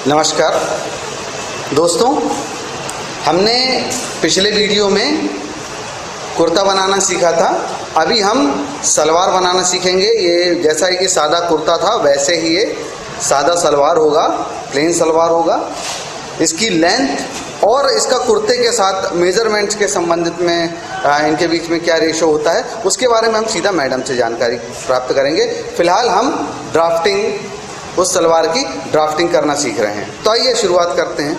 नमस्कार दोस्तों, हमने पिछले वीडियो में कुर्ता बनाना सीखा था। अभी हम सलवार बनाना सीखेंगे। ये जैसा कि सादा कुर्ता था वैसे ही ये सादा सलवार होगा, प्लेन सलवार होगा। इसकी लेंथ और इसका कुर्ते के साथ मेजरमेंट्स के संबंधित में इनके बीच में क्या रेशो होता है उसके बारे में हम सीधा मैडम से जानकारी प्राप्त करेंगे। फिलहाल हम उस सलवार की ड्राफ्टिंग करना सीख रहे हैं। तो आइए शुरुआत करते हैं।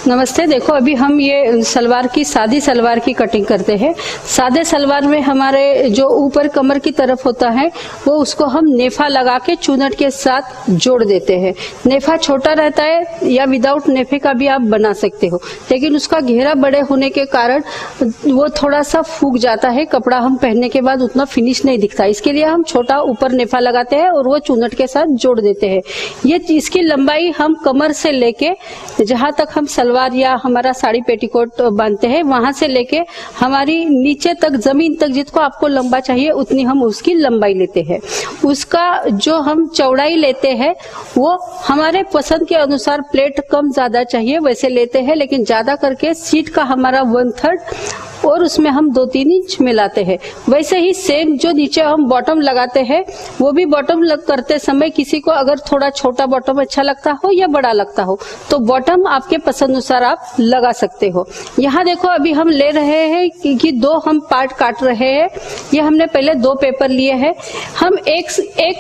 नमस्ते। देखो, अभी हम ये सलवार की सादी सलवार की कटिंग करते हैं। सादे सलवार में हमारे जो ऊपर कमर की तरफ होता है वो उसको हम नेफा लगा के चुनट के साथ जोड़ देते हैं। नेफा छोटा रहता है या विदाउट नेफे का भी आप बना सकते हो, लेकिन उसका घेरा बड़े होने के कारण वो थोड़ा सा फूक जाता है। कपड़ा हम पहनने के बाद उतना फिनिश नहीं दिखता, इसके लिए हम छोटा ऊपर नेफा लगाते हैं और वो चुनट के साथ जोड़ देते हैं। ये इसकी लंबाई हम कमर से लेके जहाँ तक हम सलवार या हमारा साड़ी पेटीकोट बांधते हैं वहां से लेके हमारी नीचे तक जमीन तक जितको आपको लंबा चाहिए उतनी हम उसकी लंबाई लेते हैं। उसका जो हम चौड़ाई लेते हैं वो हमारे पसंद के अनुसार, प्लेट कम ज्यादा चाहिए वैसे लेते हैं, लेकिन ज्यादा करके सीट का हमारा 1/3 और उसमें हम 2-3 इंच मिलाते हैं। वैसे ही सेम जो नीचे हम बॉटम लगाते हैं वो भी बॉटम करते समय किसी को अगर थोड़ा छोटा बॉटम अच्छा लगता हो या बड़ा लगता हो तो बॉटम आपके पसंद अनुसार आप लगा सकते हो। यहाँ देखो, अभी हम ले रहे हैं कि 2 हम पार्ट काट रहे हैं। ये हमने पहले 2 पेपर लिए हैं। हम एक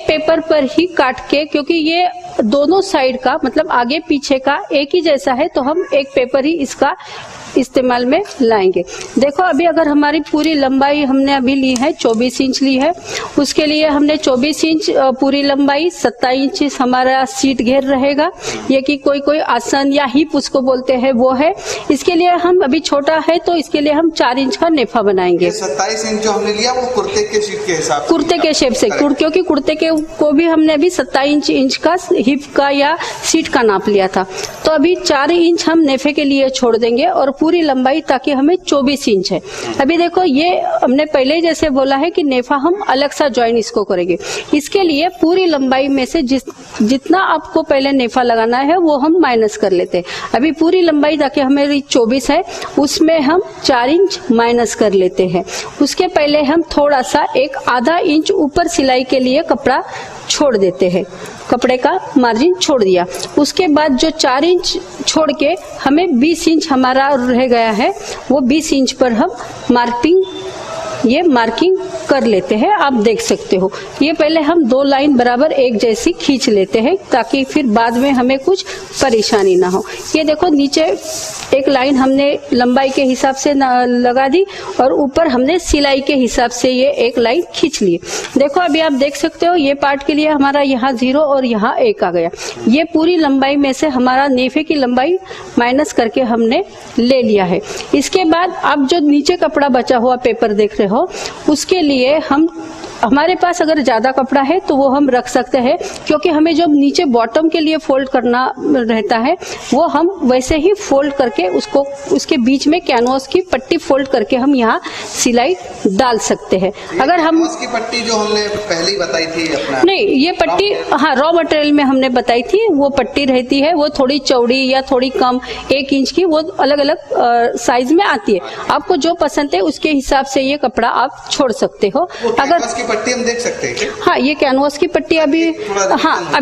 पेपर पर ही काट के, क्योंकि ये दोनों साइड का मतलब आगे पीछे का एक ही जैसा है, तो हम एक पेपर ही इसका इस्तेमाल में लाएंगे। देखो, अभी अगर हमारी पूरी लंबाई हमने अभी ली है 24 इंच ली है, उसके लिए हमने 24 इंच पूरी लंबाई, 27 इंच हमारा सीट घेर रहेगा। ये कि कोई आसन या हिप उसको बोलते हैं वो है। इसके लिए हम अभी छोटा है तो इसके लिए हम 4 इंच का नेफा बनाएंगे। 27 इंच जो हमने लिया वो कुर्ते के शेप के हिसाब से, कुर्ते के शेप से, क्योंकि कुर्ते के को भी हमने अभी 27 इंच का हिप का या सीट का नाप लिया था। तो अभी 4 इंच हम नेफे के लिए छोड़ देंगे और पूरी लंबाई ताकि हमें 24 इंच है। अभी देखो, ये हमने पहले जैसे बोला है कि नेफा हम अलग सा ज्वाइन इसको करेंगे। इसके लिए पूरी लंबाई में से जितना आपको पहले नेफा लगाना है वो हम माइनस कर लेते हैं। अभी पूरी लंबाई ताकि हमें 24 है उसमें हम 4 इंच माइनस कर लेते हैं। उसके पहले हम थोड़ा सा एक आधा इंच ऊपर सिलाई के लिए कपड़ा छोड़ देते हैं। कपड़े का मार्जिन छोड़ दिया। उसके बाद जो 4 इंच छोड़ के हमें 20 इंच हमारा रह गया है, वो 20 इंच पर हम मार्किंग कर लेते हैं। आप देख सकते हो, ये पहले हम 2 लाइन बराबर एक जैसी खींच लेते हैं ताकि फिर बाद में हमें कुछ परेशानी ना हो। ये देखो, नीचे एक लाइन हमने लंबाई के हिसाब से लगा दी और ऊपर हमने सिलाई के हिसाब से ये एक लाइन खींच ली। देखो, अभी आप देख सकते हो ये पार्ट के लिए हमारा यहाँ 0 और यहाँ 1 आ गया। ये पूरी लंबाई में से हमारा नेफे की लंबाई माइनस करके हमने ले लिया है। इसके बाद आप जो नीचे कपड़ा बचा हुआ पेपर देख रहे हो उसके लिए हमारे पास अगर ज्यादा कपड़ा है तो वो हम रख सकते हैं, क्योंकि हमें जब नीचे बॉटम के लिए फोल्ड करना रहता है वो हम वैसे ही फोल्ड करके उसके बीच में कैनवास की पट्टी फोल्ड करके हम यहाँ सिलाई डाल सकते हैं। अगर हम उसकी पट्टी जो हमने पहले ही बताई थी अपना, नहीं, ये पट्टी हाँ रॉ मटेरियल में हमने बताई थी, वो पट्टी रहती है, वो थोड़ी चौड़ी या थोड़ी कम 1 इंच की, वो अलग अलग साइज में आती है। आपको जो पसंद है उसके हिसाब से ये कपड़ा आप छोड़ सकते हो। अगर पट्टी हम देख सकते हैं क्या? हाँ, ये कैनवास की पट्टी अभी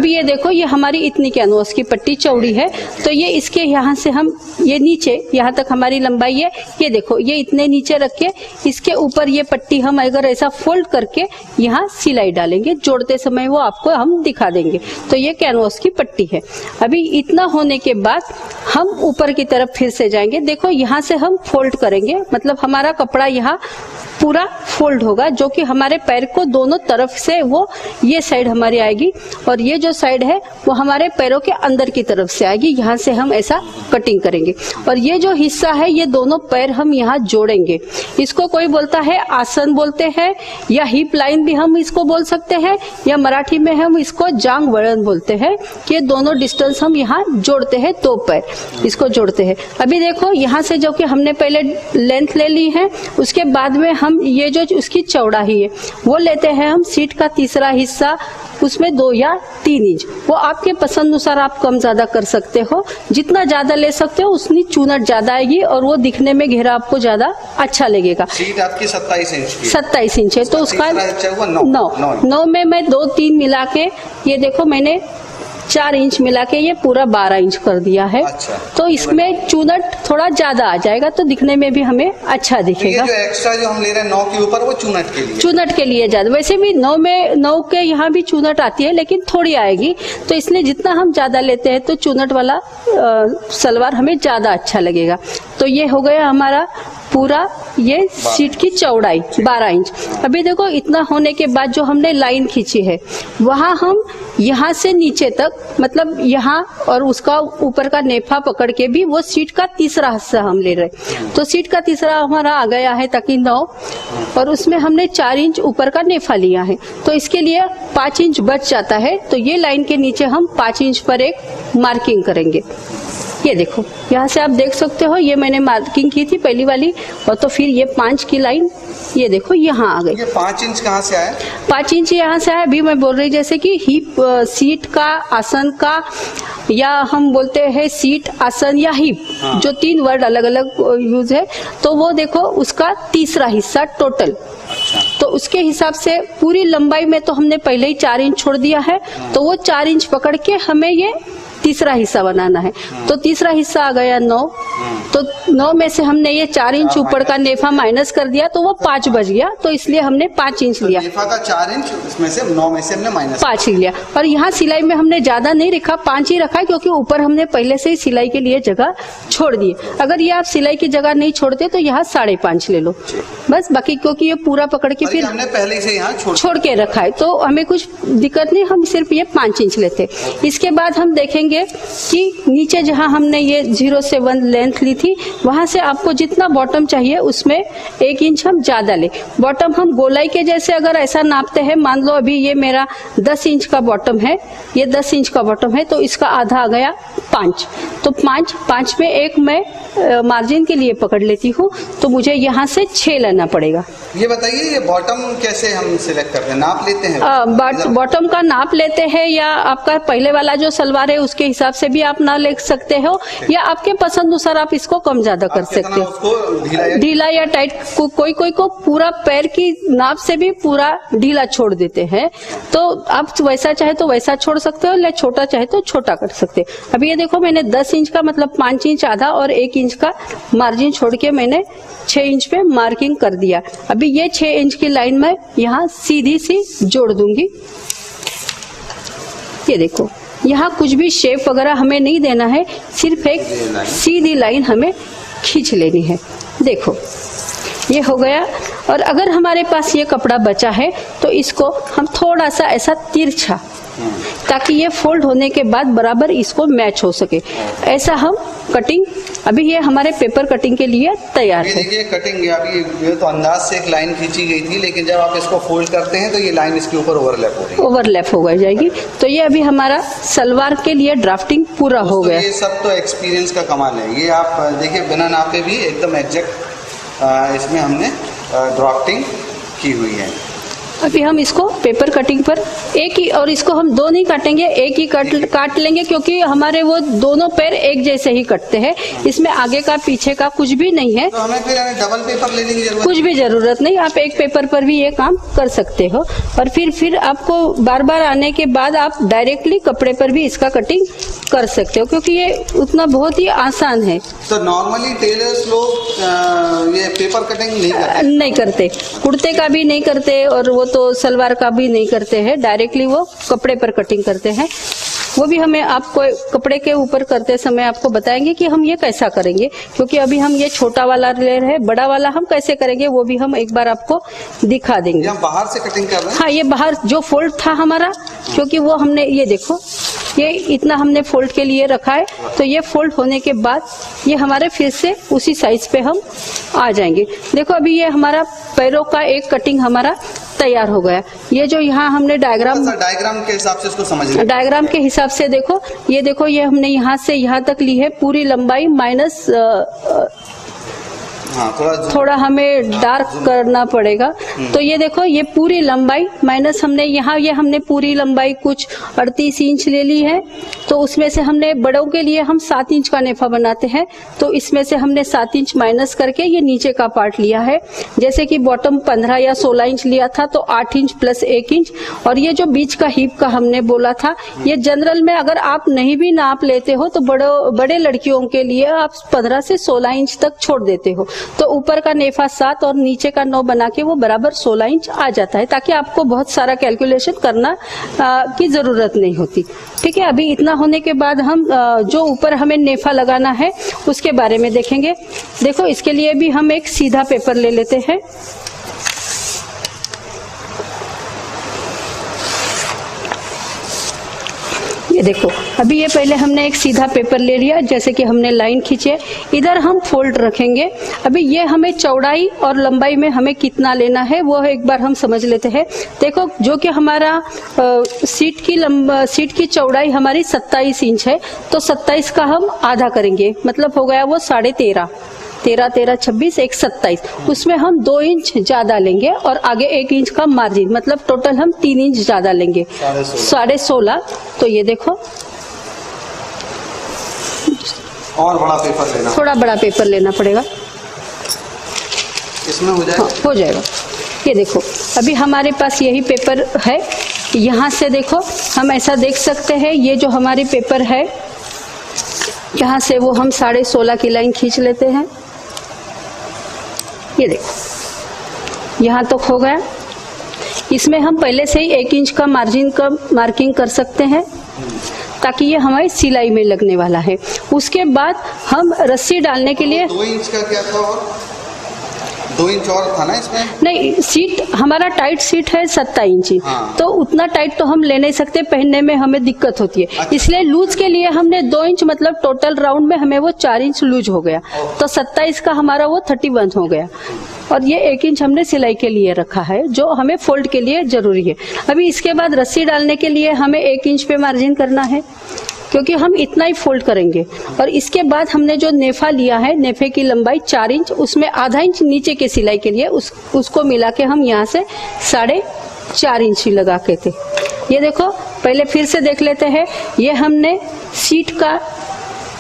ये देखो, ये हमारी इतनी कैनवास की पट्टी चौड़ी है, तो ये इसके यहाँ से हम ये नीचे यहाँ तक हमारी लंबाई है। ये देखो, ये इतने नीचे रख के इसके ऊपर ये पट्टी हम अगर ऐसा फोल्ड करके यहाँ सिलाई डालेंगे, जोड़ते समय वो आपको हम दिखा देंगे। तो ये कैनवास की पट्टी है। अभी इतना होने के बाद हम ऊपर की तरफ फिर से जाएंगे। देखो, यहाँ से हम फोल्ड करेंगे, मतलब हमारा कपड़ा यहाँ पूरा फोल्ड होगा, जो कि हमारे पैर को दोनों तरफ से वो ये साइड हमारी आएगी और ये जो साइड है वो हमारे पैरों के अंदर की तरफ से आएगी। यहाँ से हम ऐसा कटिंग करेंगे और ये जो हिस्सा है ये दोनों पैर हम यहाँ जोड़ेंगे। इसको कोई बोलता है आसन बोलते हैं, या हिप लाइन भी हम इसको बोल सकते हैं, या मराठी में हम इसको जांग वळण बोलते हैं। ये दोनों डिस्टेंस हम यहाँ जोड़ते हैं, 2 पैर इसको जोड़ते हैं। अभी देखो, यहाँ से जो कि हमने पहले लेंथ ले ली है, उसके बाद में हम ये जो उसकी चौड़ाई है वो लेते हैं हम सीट का तीसरा हिस्सा उसमें 2 या 3 इंच, वो आपके पसंद अनुसार आप कम ज्यादा कर सकते हो। जितना ज्यादा ले सकते हो उतनी चूनट ज्यादा आएगी और वो दिखने में घेरा आपको ज्यादा अच्छा लगेगा। सीट आपकी 27 इंच की 27 इंच है, तो उसका तीसरा 9 में मैं 2-3 मिला के, ये देखो मैंने 4 इंच मिला के ये पूरा 12 इंच कर दिया है। अच्छा। तो इसमें चूनट थोड़ा ज्यादा आ जाएगा तो दिखने में भी हमें अच्छा दिखेगा। जो एक्स्ट्रा जो हम ले रहे हैं 9 के ऊपर, वो चूनट के लिए, चूनट के लिए ज्यादा। वैसे भी 9 के यहाँ भी चूनट आती है लेकिन थोड़ी आएगी, तो इसलिए जितना हम ज्यादा लेते हैं तो चूनट वाला सलवार हमें ज्यादा अच्छा लगेगा। तो ये हो गया हमारा पूरा ये सीट की चौड़ाई 12 इंच। अभी देखो इतना होने के बाद जो हमने लाइन खींची है वहां हम यहाँ से नीचे तक, मतलब यहाँ और उसका ऊपर का नेफा पकड़ के भी वो सीट का तीसरा हिस्सा हम ले रहे। तो सीट का तीसरा हमारा आ गया है ताकि 9, और उसमें हमने 4 इंच ऊपर का नेफा लिया है, तो इसके लिए 5 इंच बच जाता है। तो ये लाइन के नीचे हम 5 इंच पर एक मार्किंग करेंगे। ये देखो यहाँ से आप देख सकते हो, ये मैंने मार्किंग की थी पहली वाली, और तो फिर ये 5 की लाइन ये देखो यहाँ आ गई। ये 5 इंच कहाँ से आया? 5 इंच यहाँ से आया। अभी मैं बोल रही जैसे कि हिप, सीट का, आसन का, या हम बोलते हैं सीट, आसन या हिप, जो 3 वर्ड अलग अलग यूज है, तो वो देखो उसका तीसरा हिस्सा टोटल। तो उसके हिसाब से पूरी लंबाई में तो हमने पहले ही 4 इंच छोड़ दिया है, तो वो 4 इंच पकड़ के हमें ये तीसरा हिस्सा बनाना है। तो तीसरा हिस्सा आ गया 9, तो 9 में से हमने ये 4 इंच ऊपर का नेफा माइनस कर दिया तो वो 5 बच गया, तो इसलिए हमने 5 इंच लिया। नेफा का 4 इंच, उसमें से 9 में से हमने माइनस 5 ही लिया। और यहाँ सिलाई में हमने ज्यादा नहीं रखा, 5 ही रखा, क्योंकि ऊपर हमने पहले से ही सिलाई के लिए जगह छोड़ दी। अगर ये आप सिलाई की जगह नहीं छोड़ते तो यहाँ 5.5 ले लो बस, बाकी क्योंकि ये पूरा पकड़ के फिर हमने पहले से यहाँ छोड़ के रखा है तो हमें कुछ दिक्कत नहीं, हम सिर्फ ये 5 इंच लेते। इसके बाद हम देखेंगे कि नीचे जहां हमने ये 0 से 1 लेंथ ली थी, वहां से आपको जितना बॉटम चाहिए उसमें 1 इंच हम ज्यादा ले। बॉटम हम गोलाई के जैसे अगर ऐसा नापते हैं, मान लो अभी ये मेरा 10 इंच का बॉटम है, ये 10 इंच का बॉटम है, तो इसका आधा आ गया 5। तो 5 में एक मैं मार्जिन के लिए पकड़ लेती हूँ, तो मुझे यहाँ से 6 लेना पड़ेगा। ये बताइए, ये बॉटम कैसे हम सिलेक्ट करते हैं, नाप लेते हैं? बॉटम का नाप लेते हैं, या आपका पहले वाला जो सलवार है उसके हिसाब से भी आप ना ले सकते हो, या आपके पसंद अनुसार आप इसको कम ज्यादा कर सकते हो, ढीला या टाइट। कोई को पूरा पैर की नाप से भी पूरा ढीला छोड़ देते हैं, तो आप वैसा चाहे तो वैसा छोड़ सकते हो, या छोटा चाहे तो छोटा कर सकते हो। अभी ये देखो मैंने 10 इंच का मतलब 5 इंच आधा और 1 इंच का मार्जिन छोड़ के मैंने 6 इंच पे मार्किंग कर दिया। अभी ये 6 इंच की लाइन में यहाँ सीधी सी जोड़ दूंगी। ये देखो यहाँ कुछ भी शेप वगैरह हमें नहीं देना है, सिर्फ एक सीधी लाइन हमें खींच लेनी है। देखो ये हो गया। और अगर हमारे पास ये कपड़ा बचा है तो इसको हम थोड़ा सा ऐसा तिरछा, ताकि ये फोल्ड होने के बाद बराबर इसको मैच हो सके, ऐसा हम कटिंग, अभी ये हमारे पेपर कटिंग के लिए तैयार है। देखिए कटिंग अभी ये तो अंदाज से एक लाइन खींची गई थी, लेकिन जब आप इसको फोल्ड करते हैं तो ये लाइन इसके ऊपर ओवरलैप हो जाएगी। तो ये अभी हमारा सलवार के लिए ड्राफ्टिंग पूरा हो गया। ये सब तो एक्सपीरियंस का कमाल है। ये आप देखिए बिना नापे भी एकदम एग्जैक्ट इसमें हमने ड्राफ्टिंग की हुई है। अभी हम इसको पेपर कटिंग पर एक ही, और इसको हम 2 नहीं काटेंगे, एक ही काट लेंगे, क्योंकि हमारे वो दोनों पैर एक जैसे ही कटते हैं, इसमें आगे का पीछे का कुछ भी नहीं है। तो हमें फिर डबल पेपर लेने की जरूरत कुछ भी जरूरत नहीं, आप एक पेपर पर भी ये काम कर सकते हो। और फिर आपको बार बार आने के बाद आप डायरेक्टली कपड़े पर भी इसका कटिंग कर सकते हो, क्योंकि ये उतना बहुत ही आसान है। तो नॉर्मली टेलर्स लोग ये पेपर कटिंग नहीं करते, कुर्ते का भी नहीं करते और वो तो सलवार का भी नहीं करते हैं, डायरेक्टली वो कपड़े पर कटिंग करते हैं। वो भी हमें आपको कपड़े के ऊपर करते समय आपको बताएंगे कि हम ये कैसा करेंगे, क्योंकि अभी हम ये छोटा वाला ले रहे हैं, बड़ा वाला हम कैसे करेंगे वो भी हम एक बार आपको दिखा देंगे। हम बाहर से कटिंग कर रहे हैं। हाँ, ये बाहर जो फोल्ड था हमारा, क्योंकि वो हमने ये देखो ये इतना हमने फोल्ड के लिए रखा है, तो ये फोल्ड होने के बाद ये हमारे फिर से उसी साइज पे हम आ जाएंगे। देखो अभी ये हमारा पैरों का एक कटिंग हमारा तैयार हो गया। ये जो यहाँ हमने डायग्राम के हिसाब से इसको समझ, डायग्राम के हिसाब से देखो, ये हमने यहाँ से यहाँ तक ली है पूरी लंबाई हाँ, थोड़ा हमें डार्क करना पड़ेगा। तो ये देखो, ये पूरी लंबाई माइनस हमने यहाँ, ये हमने पूरी लंबाई कुछ 38 इंच ले ली है। तो उसमें से हमने बड़ों के लिए हम 7 इंच का नेफा बनाते हैं, तो इसमें से हमने 7 इंच माइनस करके ये नीचे का पार्ट लिया है। जैसे कि बॉटम 15 या 16 इंच लिया था, तो 8 इंच प्लस 1 इंच। और ये जो बीच का हिप का हमने बोला था, ये जनरल में अगर आप नहीं भी नाप लेते हो तो बड़े लड़कियों के लिए आप 15 से 16 इंच तक छोड़ देते हो, तो ऊपर का नेफा 7 और नीचे का 9 बना के वो बराबर 16 इंच आ जाता है, ताकि आपको बहुत सारा कैलकुलेशन करना की जरूरत नहीं होती। ठीक है, अभी इतना होने के बाद हम जो ऊपर हमें नेफा लगाना है उसके बारे में देखेंगे। देखो, इसके लिए भी हम एक सीधा पेपर ले लेते हैं। ये देखो, अभी ये पहले हमने एक सीधा पेपर ले लिया, जैसे कि हमने लाइन खींची है, इधर हम फोल्ड रखेंगे। अभी ये हमें चौड़ाई और लंबाई में हमें कितना लेना है वो एक बार हम समझ लेते हैं। देखो, जो कि हमारा सीट की चौड़ाई हमारी 27 इंच है, तो 27 का हम आधा करेंगे, मतलब हो गया वो 13.5। 13, 13, 26, 1, 27। उसमें हम 2 इंच ज्यादा लेंगे और आगे 1 इंच का मार्जिन, मतलब टोटल हम 3 इंच ज्यादा लेंगे, 16.5। तो ये देखो, और बड़ा पेपर लेना, थोड़ा बड़ा पेपर लेना पड़ेगा, इसमें हो जाएगा। हाँ, हो जाएगा। ये देखो, अभी हमारे पास यही पेपर है। यहाँ से देखो, हम ऐसा देख सकते हैं, ये जो हमारी पेपर है, यहाँ से वो हम 16.5 की लाइन खींच लेते हैं। ये देखो, यहाँ तक हो गया। इसमें हम पहले से ही 1 इंच का मार्जिन का मार्किंग कर सकते हैं, ताकि ये हमारी सिलाई में लगने वाला है। उसके बाद हम रस्सी डालने के लिए 2 इंच का क्या था, और 2 इंच और था ना इसमें? नहीं, सीट हमारा टाइट सीट है 27 इंची। हाँ। तो उतना टाइट तो हम ले नहीं सकते, पहनने में हमें दिक्कत होती है। अच्छा। इसलिए लूज के लिए हमने 2 इंच, मतलब टोटल राउंड में हमें वो 4 इंच लूज हो गया, तो 27 का हमारा वो 31 हो गया। और ये 1 इंच हमने सिलाई के लिए रखा है, जो हमें फोल्ड के लिए जरूरी है। अभी इसके बाद रस्सी डालने के लिए हमें 1 इंच पे मार्जिन करना है, क्योंकि हम इतना ही फोल्ड करेंगे। और इसके बाद हमने जो नेफा लिया है, नेफे की लंबाई 4 इंच, उसमें आधा इंच नीचे के सिलाई के लिए उसको मिला के हम यहाँ से 4.5 इंच ही लगा के थे। ये देखो, पहले फिर से देख लेते हैं। ये हमने सीट का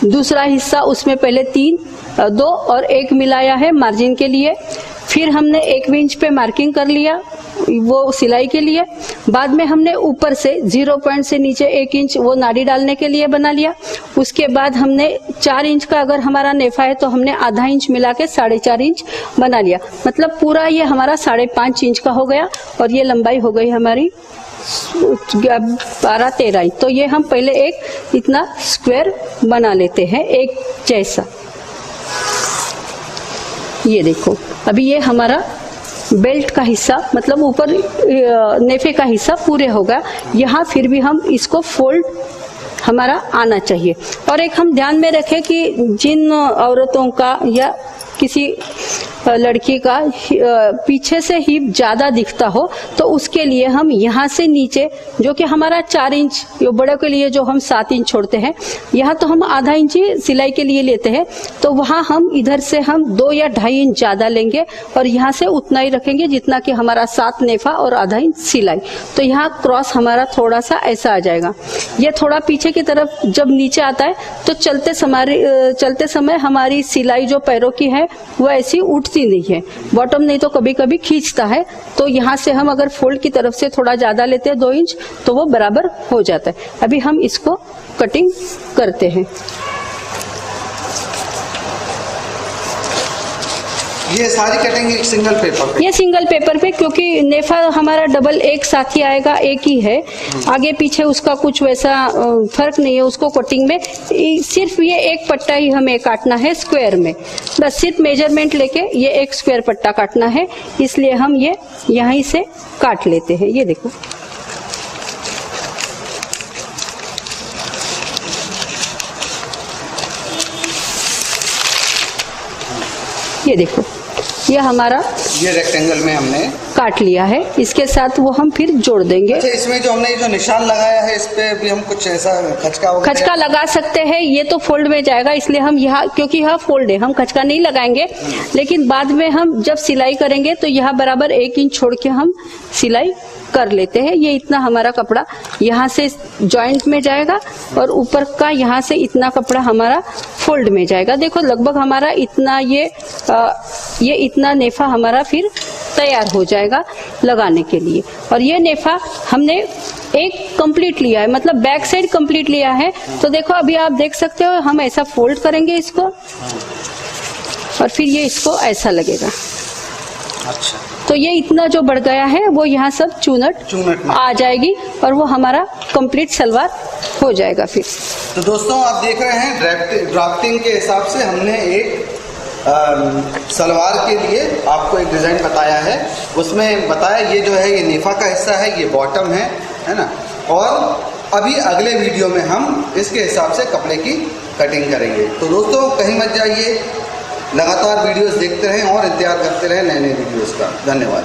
दूसरा हिस्सा, उसमें पहले 3, 2 और 1 मिलाया है मार्जिन के लिए। फिर हमने 1 इंच पे मार्किंग कर लिया वो सिलाई के लिए। बाद में हमने ऊपर से 0 पॉइंट से नीचे 1 इंच वो नाड़ी डालने के लिए बना लिया। उसके बाद हमने 4 इंच का अगर हमारा नेफा है, तो हमने आधा इंच मिला के 4.5 इंच बना लिया, मतलब पूरा ये हमारा 5.5 इंच का हो गया। और ये लंबाई हो गई हमारी 12-13 इंच। तो ये हम पहले एक इतना स्क्वायर बना लेते हैं, एक जैसा। ये देखो, अभी ये हमारा बेल्ट का हिस्सा, मतलब ऊपर नेफे का हिस्सा पूरे हो गया। यहाँ फिर भी हम इसको फोल्ड हमारा आना चाहिए। और एक हम ध्यान में रखें कि जिन औरतों का या किसी लड़की का पीछे से हिप ज्यादा दिखता हो, तो उसके लिए हम यहाँ से नीचे, जो कि हमारा 4 इंच, यो बड़ों के लिए जो हम 7 इंच छोड़ते हैं, यहाँ तो हम आधा इंच ही सिलाई के लिए लेते हैं, तो वहाँ हम इधर से हम 2 या 2.5 इंच ज्यादा लेंगे और यहाँ से उतना ही रखेंगे जितना कि हमारा 7 नेफा और आधा इंच सिलाई। तो यहाँ क्रॉस हमारा थोड़ा सा ऐसा आ जाएगा। ये थोड़ा पीछे की तरफ जब नीचे आता है, तो चलते समय हमारी सिलाई जो पैरों की है वो ऐसी उठती नहीं है, बॉटम नहीं तो कभी कभी खींचता है। तो यहाँ से हम अगर फोल्ड की तरफ से थोड़ा ज्यादा लेते हैं 2 इंच, तो वो बराबर हो जाता है। अभी हम इसको कटिंग करते हैं। ये सारी कटिंग एक सिंगल पेपर पे? ये सिंगल पेपर पे, क्योंकि नेफा हमारा डबल एक साथ ही आएगा, एक ही है, आगे पीछे उसका कुछ वैसा फर्क नहीं है उसको कटिंग में। सिर्फ ये एक पट्टा ही हमें काटना है स्क्वायर में, बस सिर्फ मेजरमेंट लेके ये एक स्क्वायर पट्टा काटना है, इसलिए हम ये यहीं से काट लेते हैं। ये देखो, ये देखो, ये हमारा ये रेक्टेंगल में हमने काट लिया है। इसके साथ वो हम फिर जोड़ देंगे। अच्छा, इसमें जो हमने जो निशान लगाया है इस पे भी हम कुछ ऐसा खचका वगैरह खचका लगा सकते हैं। ये तो फोल्ड में जाएगा, इसलिए हम यहाँ, क्योंकि यहाँ फोल्ड है, हम खचका नहीं लगाएंगे। लेकिन बाद में हम जब सिलाई करेंगे तो यहाँ बराबर 1 इंच छोड़ के हम सिलाई कर लेते हैं। ये इतना हमारा कपड़ा यहाँ से जॉइंट में जाएगा और ऊपर का यहाँ से इतना कपड़ा हमारा फोल्ड में जाएगा। देखो लगभग हमारा इतना ये इतना नेफा हमारा फिर तैयार हो जाएगा लगाने के लिए। और ये नेफा हमने एक कंप्लीट लिया है, मतलब बैक साइड कंप्लीट लिया है। तो देखो अभी आप देख सकते हो, हम ऐसा फोल्ड करेंगे इसको और फिर ये इसको ऐसा लगेगा। अच्छा, तो ये इतना जो बढ़ गया है वो यहाँ सब चूनट में आ जाएगी और वो हमारा कंप्लीट सलवार हो जाएगा फिर। तो दोस्तों आप देख रहे हैं ड्राफ्टिंग के हिसाब से हमने एक सलवार के लिए आपको एक डिज़ाइन बताया है। उसमें बताया ये जो है ये नेफा का हिस्सा है, ये बॉटम है ना। और अभी अगले वीडियो में हम इसके हिसाब से कपड़े की कटिंग करेंगे। तो दोस्तों कहीं मत जाइए, लगातार वीडियोस देखते रहें और इंतजार करते रहें नए नए वीडियोस का। धन्यवाद।